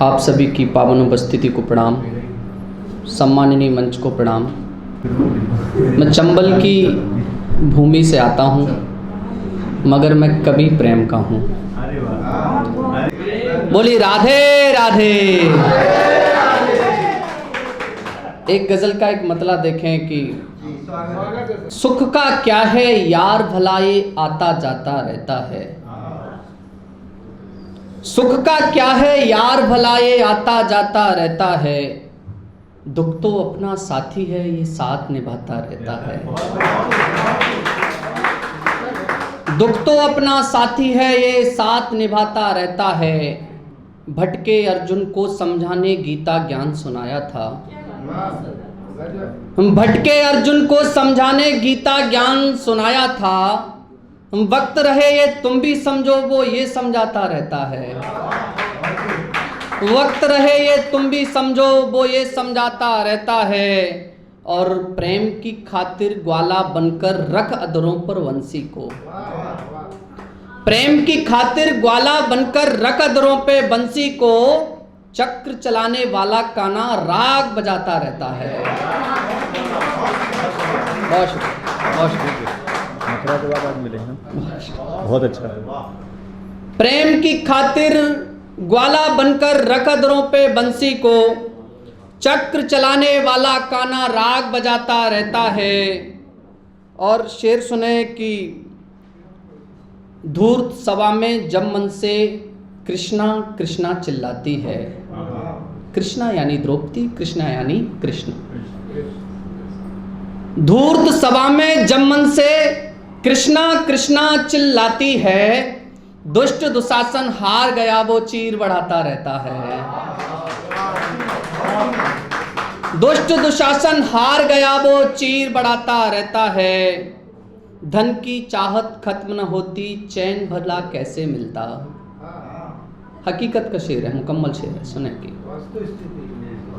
आप सभी की पावन उपस्थिति को प्रणाम, सम्माननीय मंच को प्रणाम। मैं चंबल की भूमि से आता हूँ, मगर मैं कभी प्रेम का हूँ। बोली राधे राधे। एक गजल का एक मतला देखें कि सुख का क्या है यार भला ये आता जाता रहता है। सुख का क्या है यार भला ये आता जाता रहता है। दुख तो अपना साथी है ये साथ निभाता रहता है। दुख तो अपना साथी है ये साथ निभाता रहता है। भटके अर्जुन को समझाने गीता ज्ञान सुनाया था। भटके अर्जुन को समझाने गीता ज्ञान सुनाया था। वक्त रहे ये तुम भी समझो वो ये समझाता रहता है। वक्त रहे ये तुम भी समझो वो ये समझाता रहता है। और प्रेम की खातिर ग्वाला बनकर रख अधरों पर वंशी को। प्रेम की खातिर ग्वाला बनकर रख अधरों पे बंसी को। चक्र चलाने वाला काना राग बजाता रहता है। बहुत शुक्रिया, बहुत शुक्रिया। के बाद आज मिले हैं, बहुत अच्छा। प्रेम की खातिर ग्वाला बनकर रख अधरों पे बंसी को। चक्र चलाने वाला काना राग बजाता रहता है। और शेर सुने कि धूर्त सभा में जब मन से कृष्णा कृष्णा चिल्लाती है। कृष्णा यानी द्रौपदी, कृष्णा यानी कृष्ण। धूर्त सभा में जब मन से कृष्णा कृष्णा चिल्लाती है। दुष्ट दुशासन हार गया वो चीर बढ़ाता रहता है। दुष्ट दुशासन हार गया वो चीर बढ़ाता रहता है। धन की चाहत खत्म न होती चैन भला कैसे मिलता। हकीकत का शेर है, मुकम्मल शेर है, सुने की।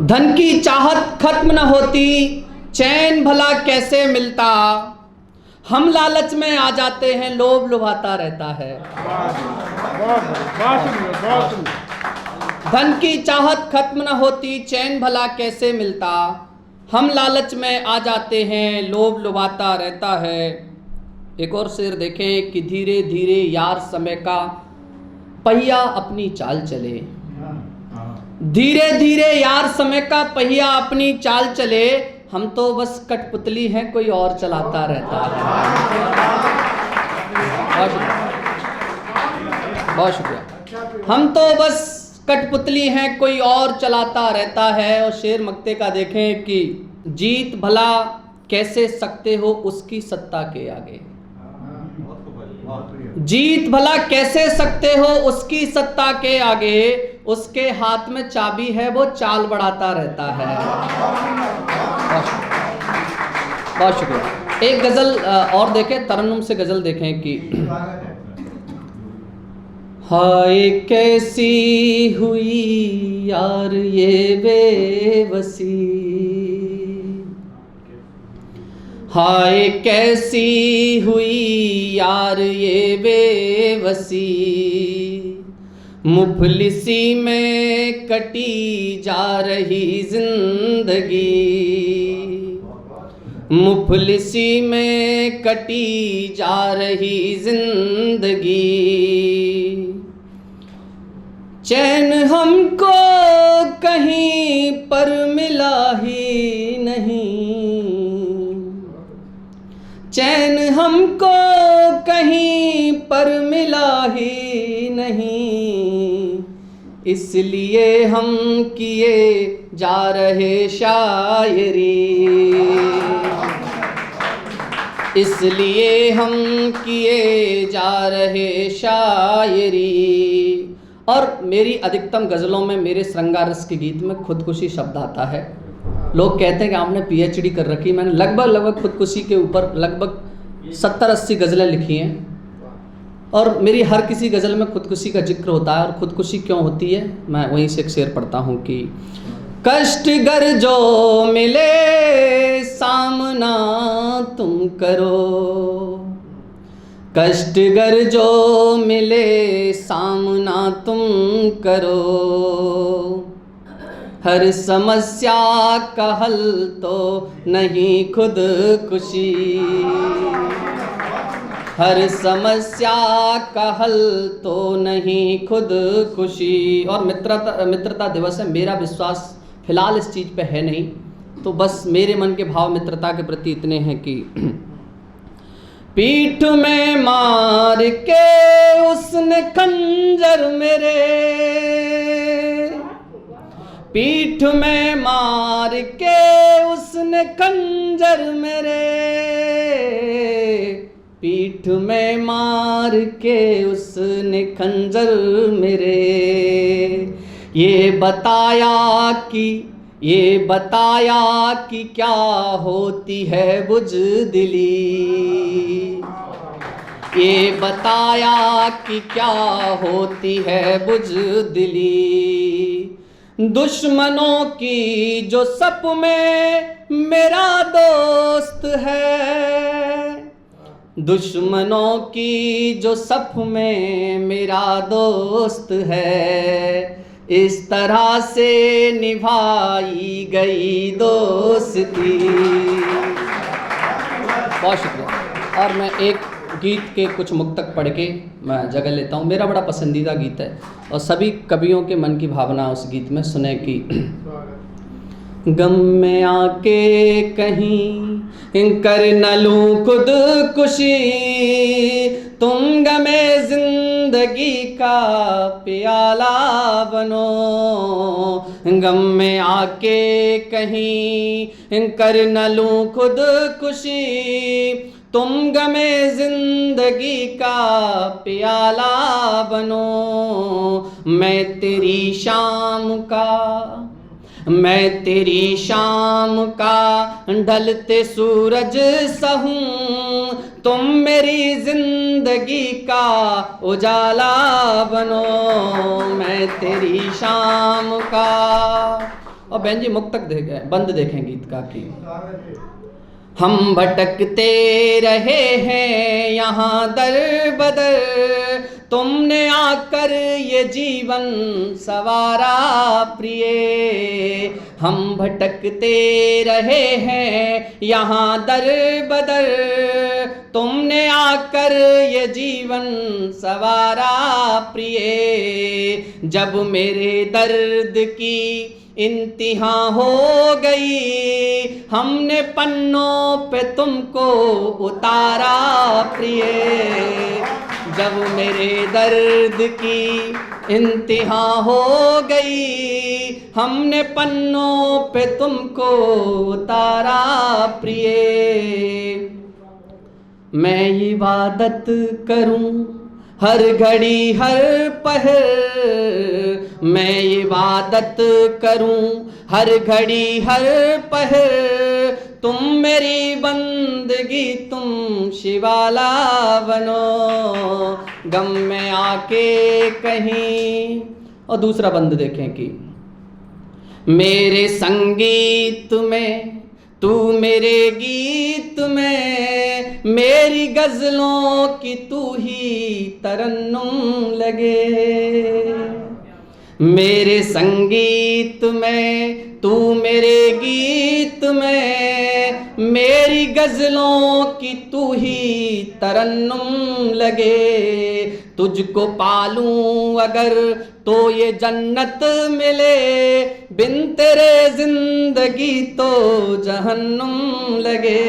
धन की चाहत खत्म न होती चैन भला कैसे मिलता। हम लालच में आ जाते हैं लोभ लुभाता रहता है। धन की चाहत खत्म न होती चैन भला कैसे मिलता। हम लालच में आ जाते हैं लोभ लुभाता रहता है। एक और शेर देखें कि धीरे धीरे यार समय का पहिया अपनी चाल चले। धीरे धीरे यार समय का पहिया अपनी चाल चले। हम तो बस कठपुतली हैं कोई और चलाता रहता है। बहुत शुक्रिया। हम तो बस कठपुतली हैं कोई और चलाता रहता है। और शेर मक्ते का देखें कि जीत भला कैसे सकते हो उसकी सत्ता के आगे। जीत भला कैसे सकते हो उसकी सत्ता के आगे। उसके हाथ में चाबी है वो चाल बढ़ाता रहता है। बहुत शुक्रिया। एक गजल और देखें, तरन्नुम से गजल देखें कि हाय कैसी हुई यार ये बेबसी। हाय कैसी हुई यार ये बेबसी। मुफलिसी में कटी जा रही जिंदगी। मुफलिसी में कटी जा रही जिंदगी। चैन हमको कहीं पर मिला ही नहीं। चैन हमको कहीं पर मिला ही नहीं। इसलिए हम किए जा रहे शायरी। इसलिए हम किए जा रहे शायरी। और मेरी अधिकतम गज़लों में, मेरे श्रृंगार रस के गीत में खुदकुशी शब्द आता है। लोग कहते हैं कि आपने पीएचडी कर रखी। मैंने लगभग खुदकुशी के ऊपर लगभग 70-80 गज़लें लिखी हैं। और मेरी हर किसी गज़ल में खुदकुशी का जिक्र होता है। और खुदकुशी क्यों होती है, मैं वहीं से एक शेर पढ़ता हूँ कि कष्ट गर जो मिले सामना तुम करो। कष्ट गर जो मिले सामना तुम करो। हर समस्या का हल तो नहीं खुद खुशी, हर समस्या का हल तो नहीं खुद खुशी। और मित्रता दिवस है। मेरा विश्वास फिलहाल इस चीज़ पे है नहीं, तो बस मेरे मन के भाव मित्रता के प्रति इतने हैं कि पीठ में मार के उसने खंजर मेरे, पीठ में मार के उसने खंजर मेरे, पीठ में मार के उसने खंजर मेरे, ये बताया कि क्या होती है बुज़दिली, ये बताया कि क्या होती है बुज़दिली। दुश्मनों की जो सप में मेरा दोस्त है, दुश्मनों की जो सप में मेरा दोस्त है, इस तरह से निभाई गई दोस्ती। बहुत शुक्रिया। और मैं एक गीत के कुछ मुक्तक पढ़ के मैं जगह लेता हूँ। मेरा बड़ा पसंदीदा गीत है और सभी कवियों के मन की भावना उस गीत में सुने कि गम में आके कहीं कर न लूं खुद कुशी, तुम गमे जिंदगी का प्याला बनो, गम में आके कहीं कर न लूं खुद खुशी, तुम गमे जिंदगी का प्याला बनो। मैं तेरी शाम का ढलते सूरज सा हूँ, तुम मेरी जिंदगी का उजाला बनो, मैं तेरी शाम का। और बहन जी मुक्तक बंद देखें गीत का कि हम भटकते रहे हैं यहाँ दर बदर, तुमने आकर ये जीवन सवारा प्रिय, हम भटकते रहे हैं यहाँ दर बदर, तुमने आकर ये जीवन सवारा प्रिय। जब मेरे दर्द की इंतहा हो गई, हमने पन्नों पे तुमको उतारा प्रिय, जब मेरे दर्द की इंतहा हो गई, हमने पन्नों पे तुमको उतारा प्रिय। मैं इबादत करूं हर घड़ी हर पहर, मैं इबादत करूं हर घड़ी हर पहर, तुम मेरी बंदगी तुम शिवाला बनो, गम में आके कहीं। और दूसरा बंद देखें कि मेरे संगीत में तू मेरे गीत में, मेरी गजलों की तू ही तरन्नुम लगे, मेरे संगीत में तू मेरे गीत में, मेरी गजलों की तू ही तरन्नुम लगे। तुझको पालूं अगर तो ये जन्नत मिले, बिन तेरे जिंदगी तो जहन्नुम लगे।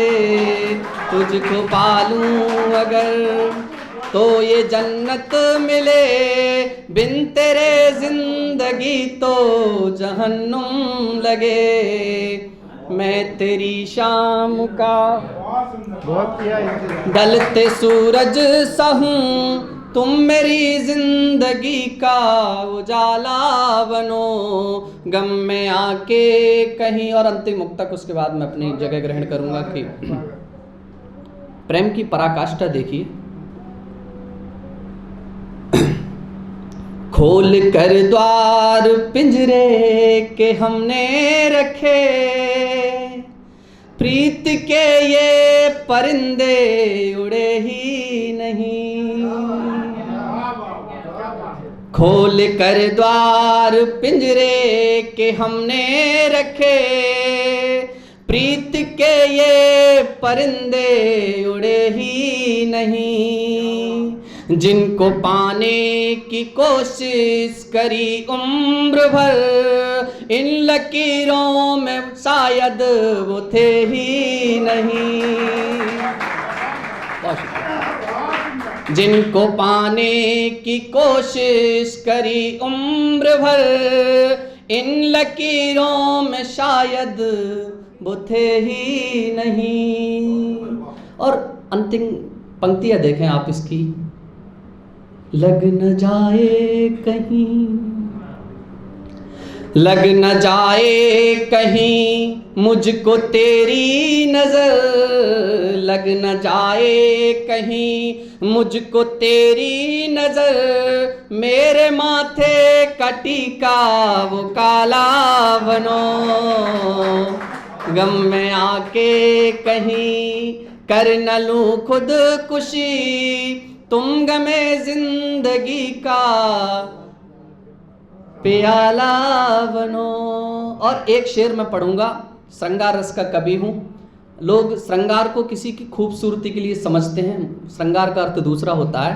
तुझको पालूं अगर तो ये जन्नत मिले, बिन तेरे जिंदगी तो जहन्नुम लगे। मैं तेरी शाम का ढलते सूरज सा हूँ, तुम मेरी जिंदगी का उजाला बनो, गम में आके कहीं। और अंतिम मुक्तक उसके बाद मैं अपनी जगह ग्रहण करूंगा कि प्रेम की पराकाष्ठा देखिए। खोल कर द्वार पिंजरे के हमने रखे, प्रीत के ये परिंदे उड़े ही नहीं। खोल कर द्वार पिंजरे के हमने रखे, प्रीत के ये परिंदे उड़े ही नहीं। जिनको पाने की कोशिश करी उम्र भर, इन लकीरों में शायद वो थे ही नहीं। बहुत शुक्रिया। जिनको पाने की कोशिश करी उम्र भर, इन लकीरों में शायद वो थे ही नहीं। और अंतिम पंक्तियां देखें आप इसकी। लग न जाए कहीं, लग न जाए कहीं मुझको तेरी नजर, लग न जाए कहीं मुझको तेरी नजर, मेरे माथे का टीका वो काला बनो। गम में आके कहीं कर न लूं खुदकुशी, तुम गमे जिंदगी का प्याला बनो। और एक शेर मैं पढ़ूंगा, श्रृंगार रस का कवि हूँ। लोग श्रृंगार को किसी की खूबसूरती के लिए समझते हैं, श्रृंगार का अर्थ दूसरा होता है।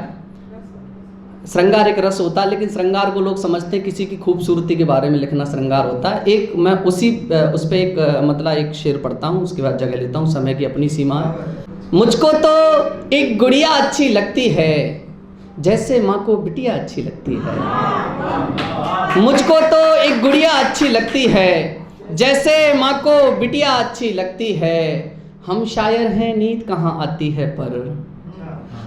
श्रृंगार एक रस होता है, लेकिन श्रृंगार को लोग समझते हैं किसी की खूबसूरती के बारे में लिखना श्रृंगार होता है। एक मैं उस पर एक शेर पढ़ता हूँ, उसके बाद जगह लेता हूँ, समय की अपनी सीमा है। मुझको तो एक गुड़िया अच्छी लगती है, जैसे माँ को बिटिया अच्छी लगती है। मुझको तो एक गुड़िया अच्छी लगती है, जैसे माँ को बिटिया अच्छी लगती है। हम शायर हैं नींद कहाँ आती है पर,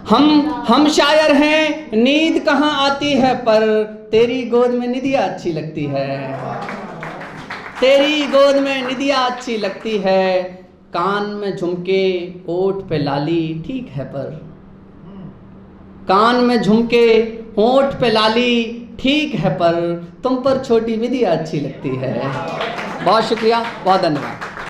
हम शायर हैं नींद कहाँ आती है पर, तेरी गोद में निदिया अच्छी लगती है, तेरी गोद में निदिया अच्छी लगती है। कान में झुमके होठ पे लाली ठीक है पर, कान में झुमके होठ पे लाली ठीक है पर, तुम पर छोटी विदिया अच्छी लगती है। बहुत शुक्रिया, बहुत धन्यवाद।